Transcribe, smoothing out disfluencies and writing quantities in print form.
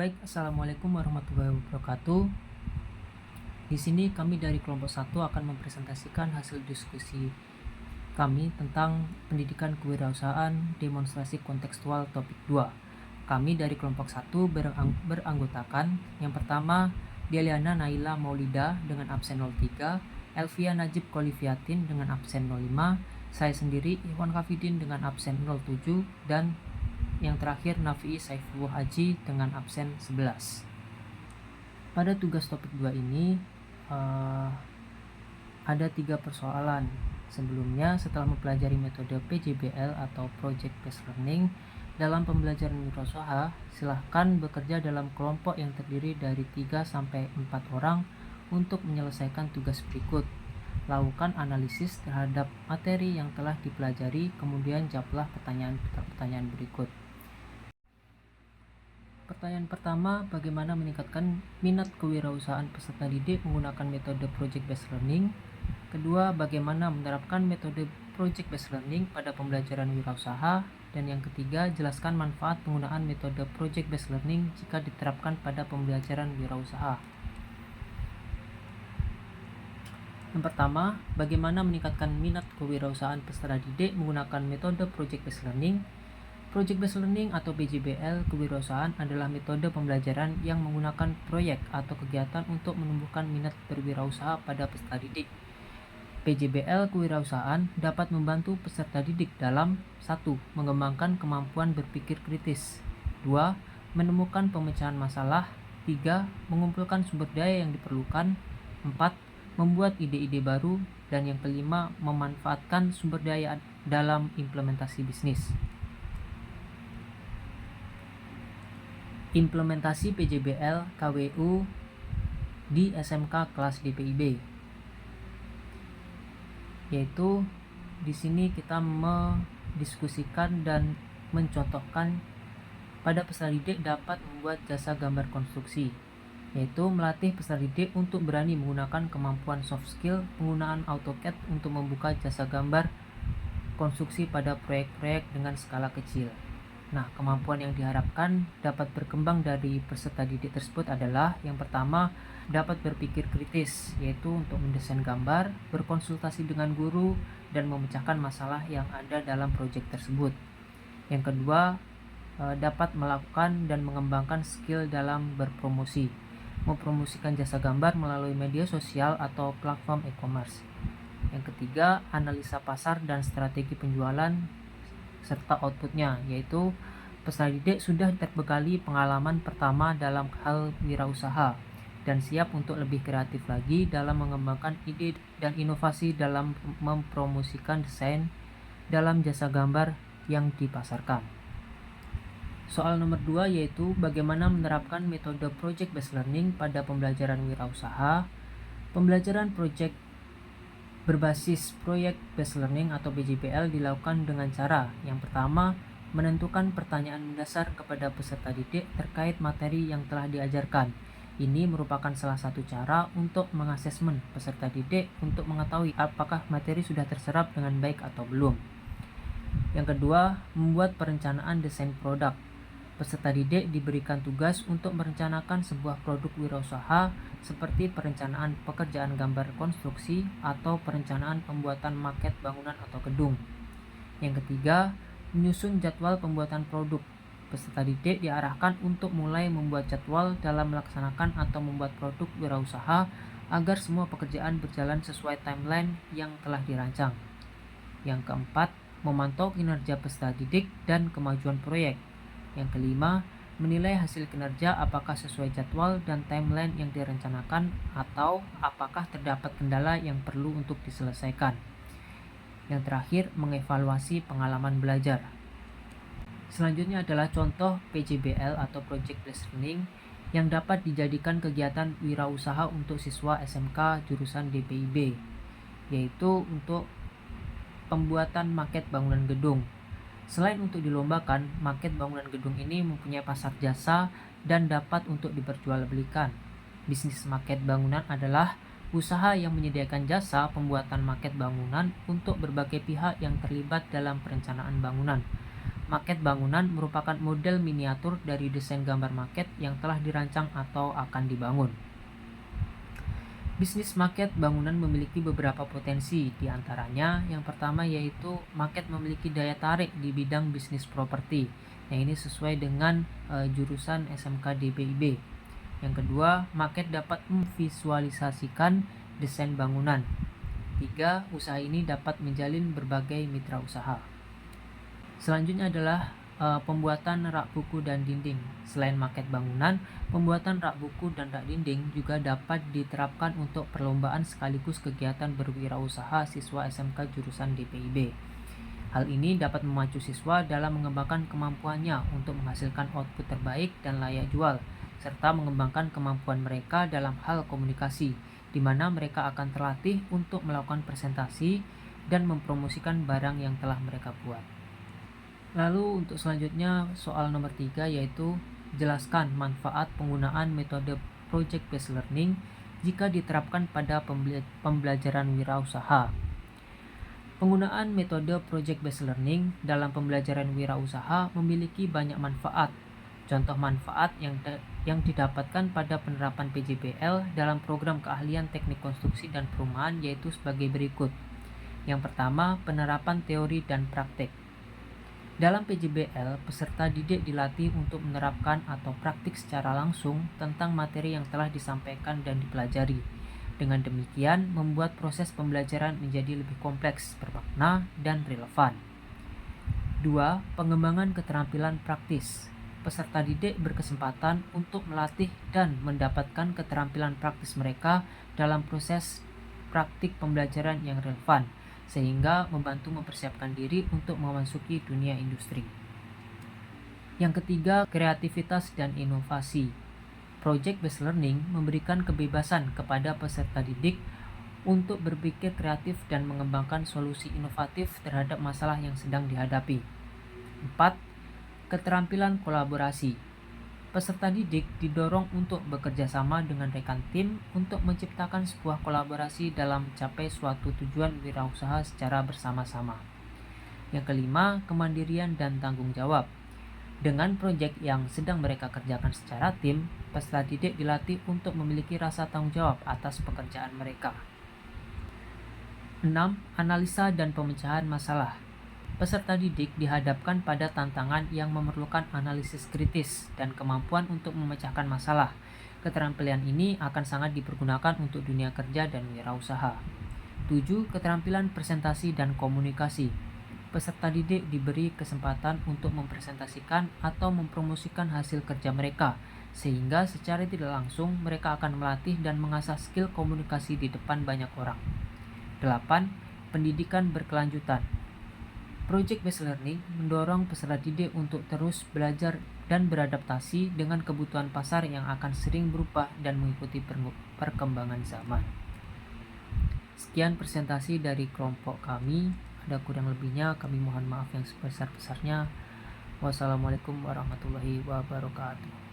Baik, Assalamualaikum warahmatullahi wabarakatuh. Di sini kami dari kelompok 1 akan mempresentasikan hasil diskusi kami tentang pendidikan kewirausahaan demonstrasi kontekstual topik 2. Kami dari kelompok 1 beranggotakan yang pertama Deliana Naila Maulida dengan absen 03, Elvia Najib Koliviatin dengan absen 05, saya sendiri Iwan Kafidin dengan absen 07, dan yang terakhir Nafi Saifullah Haji dengan absen 11. Pada tugas topik 2 ini ada 3 persoalan. Sebelumnya, setelah mempelajari metode PJBL atau Project Based Learning dalam pembelajaran wirausaha, silahkan bekerja dalam kelompok yang terdiri dari 3-4 orang untuk menyelesaikan tugas berikut. Lakukan analisis terhadap materi yang telah dipelajari, kemudian jawablah pertanyaan berikut. Pertanyaan pertama, bagaimana meningkatkan minat kewirausahaan peserta didik menggunakan metode Project Based Learning? Kedua, bagaimana menerapkan metode Project Based Learning pada pembelajaran wirausaha? Dan yang ketiga, jelaskan manfaat penggunaan metode Project Based Learning jika diterapkan pada pembelajaran wirausaha. Yang pertama, bagaimana meningkatkan minat kewirausahaan peserta didik menggunakan metode Project Based Learning? Project Based Learning atau PJBL kewirausahaan adalah metode pembelajaran yang menggunakan proyek atau kegiatan untuk menumbuhkan minat berwirausaha pada peserta didik. PJBL kewirausahaan dapat membantu peserta didik dalam 1. Mengembangkan kemampuan berpikir kritis, 2. Menemukan pemecahan masalah, 3. Mengumpulkan sumber daya yang diperlukan, 4. Membuat ide-ide baru, dan yang kelima, memanfaatkan sumber daya dalam implementasi bisnis. Implementasi PJBL KWU di SMK kelas DPIB, yaitu di sini kita mendiskusikan dan mencontohkan pada peserta didik dapat membuat jasa gambar konstruksi, yaitu melatih peserta didik untuk berani menggunakan kemampuan soft skill penggunaan AutoCAD untuk membuka jasa gambar konstruksi pada proyek-proyek dengan skala kecil. Nah, kemampuan yang diharapkan dapat berkembang dari peserta didik tersebut adalah yang pertama, dapat berpikir kritis, yaitu untuk mendesain gambar, berkonsultasi dengan guru, dan memecahkan masalah yang ada dalam proyek tersebut. Yang kedua, dapat melakukan dan mengembangkan skill dalam berpromosi, mempromosikan jasa gambar melalui media sosial atau platform e-commerce. Yang ketiga, analisa pasar dan strategi penjualan serta outputnya, yaitu peserta didik sudah terbekali pengalaman pertama dalam hal wirausaha dan siap untuk lebih kreatif lagi dalam mengembangkan ide dan inovasi dalam mempromosikan desain dalam jasa gambar yang dipasarkan. Soal nomor 2 yaitu bagaimana menerapkan metode Project Based Learning pada pembelajaran wirausaha. Pembelajaran project berbasis Project Based Learning atau PJBL dilakukan dengan cara yang pertama, menentukan pertanyaan mendasar kepada peserta didik terkait materi yang telah diajarkan. Ini merupakan salah satu cara untuk mengasesmen peserta didik untuk mengetahui apakah materi sudah terserap dengan baik atau belum. Yang kedua, membuat perencanaan desain produk. Peserta didik diberikan tugas untuk merencanakan sebuah produk wirausaha seperti perencanaan pekerjaan gambar konstruksi atau perencanaan pembuatan maket bangunan atau gedung. Yang ketiga, menyusun jadwal pembuatan produk. Peserta didik diarahkan untuk mulai membuat jadwal dalam melaksanakan atau membuat produk wirausaha agar semua pekerjaan berjalan sesuai timeline yang telah dirancang. Yang keempat, memantau kinerja peserta didik dan kemajuan proyek. Yang kelima, menilai hasil kinerja apakah sesuai jadwal dan timeline yang direncanakan atau apakah terdapat kendala yang perlu untuk diselesaikan. Yang terakhir, mengevaluasi pengalaman belajar. Selanjutnya adalah contoh PJBL atau Project Based Learning yang dapat dijadikan kegiatan wirausaha untuk siswa SMK jurusan DPIB, yaitu untuk pembuatan maket bangunan gedung. Selain untuk dilombakan, maket bangunan gedung ini mempunyai pasar jasa dan dapat untuk diperjualbelikan. Bisnis maket bangunan adalah usaha yang menyediakan jasa pembuatan maket bangunan untuk berbagai pihak yang terlibat dalam perencanaan bangunan. Maket bangunan merupakan model miniatur dari desain gambar maket yang telah dirancang atau akan dibangun. Bisnis maket bangunan memiliki beberapa potensi, di antaranya yang pertama yaitu maket memiliki daya tarik di bidang bisnis properti. Yang ini sesuai dengan jurusan SMK DPIB. Yang kedua, maket dapat memvisualisasikan desain bangunan. 3. Usaha ini dapat menjalin berbagai mitra usaha. Selanjutnya adalah pembuatan rak buku dan dinding. Selain maket bangunan, pembuatan rak buku dan rak dinding juga dapat diterapkan untuk perlombaan sekaligus kegiatan berwirausaha siswa SMK jurusan DPIB. Hal ini dapat memacu siswa dalam mengembangkan kemampuannya untuk menghasilkan output terbaik dan layak jual, serta mengembangkan kemampuan mereka dalam hal komunikasi, di mana mereka akan terlatih untuk melakukan presentasi dan mempromosikan barang yang telah mereka buat. Lalu untuk selanjutnya soal nomor 3 yaitu jelaskan manfaat penggunaan metode project based learning jika diterapkan pada pembelajaran wirausaha. Penggunaan metode project based learning dalam pembelajaran wirausaha memiliki banyak manfaat. Contoh manfaat yang didapatkan pada penerapan PJBL dalam program keahlian teknik konstruksi dan perumahan yaitu sebagai berikut. Yang pertama, penerapan teori dan praktek. Dalam PJBL, peserta didik dilatih untuk menerapkan atau praktik secara langsung tentang materi yang telah disampaikan dan dipelajari. Dengan demikian, membuat proses pembelajaran menjadi lebih kompleks, bermakna, dan relevan. 2. Pengembangan keterampilan praktis. Peserta didik berkesempatan untuk melatih dan mendapatkan keterampilan praktis mereka dalam proses praktik pembelajaran yang relevan, sehingga membantu mempersiapkan diri untuk memasuki dunia industri. Yang ketiga, kreativitas dan inovasi. Project based learning memberikan kebebasan kepada peserta didik untuk berpikir kreatif dan mengembangkan solusi inovatif terhadap masalah yang sedang dihadapi. 4. Keterampilan kolaborasi. Peserta didik didorong untuk bekerja sama dengan rekan tim untuk menciptakan sebuah kolaborasi dalam mencapai suatu tujuan wirausaha secara bersama-sama. Yang kelima, kemandirian dan tanggung jawab. Dengan proyek yang sedang mereka kerjakan secara tim, peserta didik dilatih untuk memiliki rasa tanggung jawab atas pekerjaan mereka. 6. Analisa dan pemecahan masalah. Peserta didik dihadapkan pada tantangan yang memerlukan analisis kritis dan kemampuan untuk memecahkan masalah. Keterampilan ini akan sangat dipergunakan untuk dunia kerja dan wirausaha. 7. Keterampilan presentasi dan komunikasi. Peserta didik diberi kesempatan untuk mempresentasikan atau mempromosikan hasil kerja mereka, sehingga secara tidak langsung mereka akan melatih dan mengasah skill komunikasi di depan banyak orang. 8. Pendidikan berkelanjutan. Project based learning mendorong peserta didik untuk terus belajar dan beradaptasi dengan kebutuhan pasar yang akan sering berubah dan mengikuti perkembangan zaman. Sekian presentasi dari kelompok kami. Ada kurang lebihnya kami mohon maaf yang sebesar-besarnya. Wassalamualaikum warahmatullahi wabarakatuh.